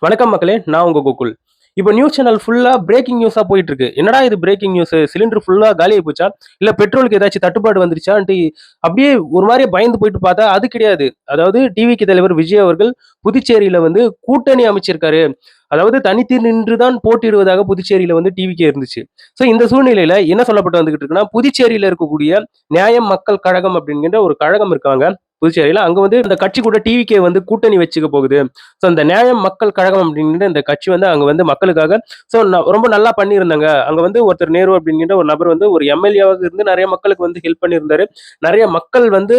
வணக்கம் மக்களே, நான் உங்க கோகுல். இப்போ நியூஸ் சேனல் ஃபுல்லா பிரேக்கிங் நியூஸா போயிட்டு இருக்கு. என்னடா இது பிரேக்கிங் நியூஸ்? சிலிண்டர் ஃபுல்லா காலியாயி போச்சா? இல்ல பெட்ரோலுக்கு ஏதாச்சும் தட்டுப்பாடு வந்துருச்சான்ட்டு அப்படியே ஒரு மாரியே பயந்து போயிட்டு பார்த்தா, அது கிடையாது. அதாவது டிவிக்கு தலைவர் விஜய் அவர்கள் புதுச்சேரியில வந்து கூட்டணி அமைச்சிருக்காரு. அதாவது தனித்து நின்று தான் போட்டியிடுவதாக புதுச்சேரியில வந்து டிவிக்கே இருந்துச்சு. ஸோ இந்த சூழ்நிலையில என்ன சொல்லப்பட்டு வந்துகிட்டு இருக்குன்னா, புதுச்சேரியில இருக்கக்கூடிய நியாயம் மக்கள் கழகம் அப்படிங்கிற ஒரு கழகம் இருக்காங்க. புதுச்சேரியில அங்க வந்து அந்த கட்சி கூட டிவிக்கே வந்து கூட்டணி வச்சுக்க போகுது. ஸோ இந்த நியாயம் மக்கள் கழகம் அப்படிங்கிற இந்த கட்சி வந்து அங்க வந்து மக்களுக்காக ஸோ ரொம்ப நல்லா பண்ணியிருந்தாங்க. அங்க வந்து ஒருத்தர் நேரு அப்படிங்கிற ஒரு நபர் வந்து ஒரு எம்எல்ஏவாக இருந்து நிறைய மக்களுக்கு வந்து ஹெல்ப் பண்ணியிருந்தாரு. நிறைய மக்கள் வந்து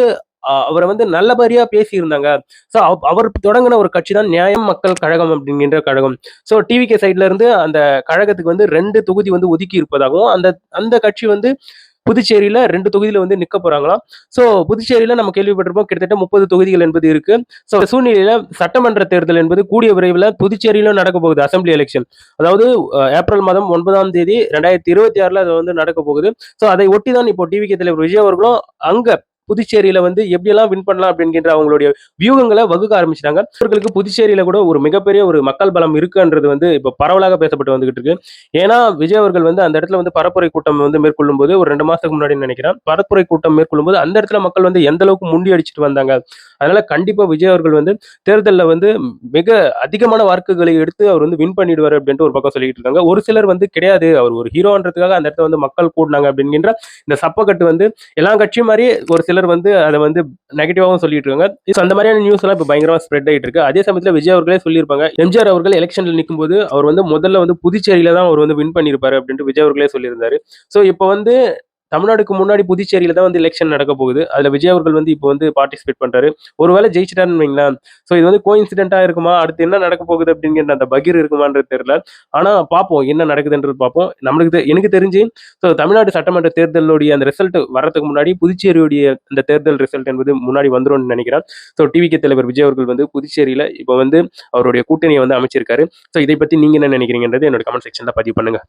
அவரை வந்து நல்லபடியா பேசியிருந்தாங்க. ஸோ அவர் தொடங்கின ஒரு கட்சி தான் நியாயம் மக்கள் கழகம் அப்படிங்கிற கழகம். ஸோ டிவிகே சைட்ல இருந்து அந்த கழகத்துக்கு வந்து 2 தொகுதி வந்து ஒதுக்கி இருப்பதாகவும், அந்த அந்த கட்சி வந்து புதுச்சேரியில 2 தொகுதியில வந்து நிக்க போறாங்களாம். ஸோ புதுச்சேரியில நம்ம கேள்விப்பட்டிருப்போம் கிட்டத்தட்ட 30 தொகுதிகள் என்பது இருக்கு. ஸோ சூழ்நிலையில சட்டமன்ற தேர்தல் என்பது கூடிய விரைவில் புதுச்சேரியிலும் நடக்க போகுது. Assembly election. அதாவது ஏப்ரல் மாதம் 9ஆம் தேதி 2026ல அது வந்து நடக்க போகுது. ஸோ அதை ஒட்டி தான் இப்போ டிவிகே தலைவர் விஜய் அவர்களும் அங்க புதுச்சேரியில வந்து எப்படியெல்லாம் வின் பண்ணலாம் அப்படிங்கிற அவங்களுடைய வியூகங்களை வகுக்க ஆரம்பிச்சிட்டாங்க. அவர்களுக்கு புதுச்சேரியில கூட ஒரு மிகப்பெரிய ஒரு மக்கள் பலம் இருக்குன்றது வந்து இப்போ பரவலாக பேசப்பட்டு வந்துகிட்டு இருக்கு. ஏன்னா விஜய் அவர்கள் வந்து அந்த இடத்துல வந்து பரப்புரை கூட்டம் வந்து மேற்கொள்ளும் போது ஒரு 2 மாசத்துக்கு முன்னாடி நினைக்கிறேன். பரப்புரை கூட்டம் மேற்கொள்ளும் போது அந்த இடத்துல மக்கள் வந்து எந்த அளவுக்கு முண்டி அடிச்சிட்டு வந்தாங்க. அதனால கண்டிப்பா விஜய் அவர்கள் வந்து தேர்தல்ல வந்து மிக அதிகமான வாக்குகளை எடுத்து அவர் வந்து வின் பண்ணிடுவாரு அப்படின்ட்டு ஒரு பக்கம் சொல்லிட்டு இருக்காங்க. ஒரு சிலர் வந்து கிடையாது அவர் ஒரு ஹீரோன்றதுக்காக அந்த இடத்துல வந்து மக்கள் கூடினாங்க அப்படிங்கிற இந்த சப்பக்கட்டு வந்து எல்லா கட்சியும் மாதிரி ஒரு சிலர் வந்து அதை வந்து நெகட்டிவாவும் சொல்லிட்டு இருக்காங்க. அந்த மாதிரியான நியூஸ் எல்லாம் இப்ப பயங்கரமா ஸ்ப்ரெட் ஆயிட்டு இருக்கு. அதே சமயத்துல விஜய் அவர்களே சொல்லியிருப்பாங்க. எம்ஜிஆர் அவர்கள் எலெக்ஷன்ல நிற்கும் போது அவர் வந்து முதல்ல வந்து புதுச்சேரியில தான் அவர் வந்து வின் பண்ணியிருப்பாரு அப்படின்ட்டு விஜய் அவர்களே சொல்லியிருந்தாரு. ஸோ இப்போ வந்து தமிழ்நாடுக்கு முன்னாடி புதுச்சேரியில தான் வந்து எலெக்ஷன் நடக்க போகுது. அதுல விஜய் அவர்கள் வந்து இப்போ வந்து பார்ட்டிசிபேட் பண்றாரு. ஒருவேளை ஜெயிச்சிட்டாருன்னு வைங்களேன். ஸோ இது வந்து கோஇன்சிடென்ட்டா இருக்குமா? அடுத்து என்ன நடக்க போகுது அப்படிங்கிற அந்த பகீர் இருக்குமான்றது தெரியல. ஆனா பார்ப்போம் என்ன நடக்குதுன்றது பார்ப்போம். நம்மளுக்கு எனக்கு தெரிஞ்சு தமிழ்நாடு சட்டமன்ற தேர்தலுடைய அந்த ரிசல்ட் வரதுக்கு முன்னாடி புதுச்சேரியுடைய அந்த தேர்தல் ரிசல்ட் என்பது முன்னாடி வந்துரும்னு நினைக்கிறேன். டிவிகே தலைவர் விஜய் அவர்கள் வந்து புதுச்சேரியில இப்போ வந்து அவருடைய கூட்டணியை வந்து அமைச்சிருக்காரு. இதை பத்தி நீங்க என்ன நினைக்கிறீங்கன்றது என்னோட கமெண்ட் செக்ஷன்ல பதிவு பண்ணுங்க.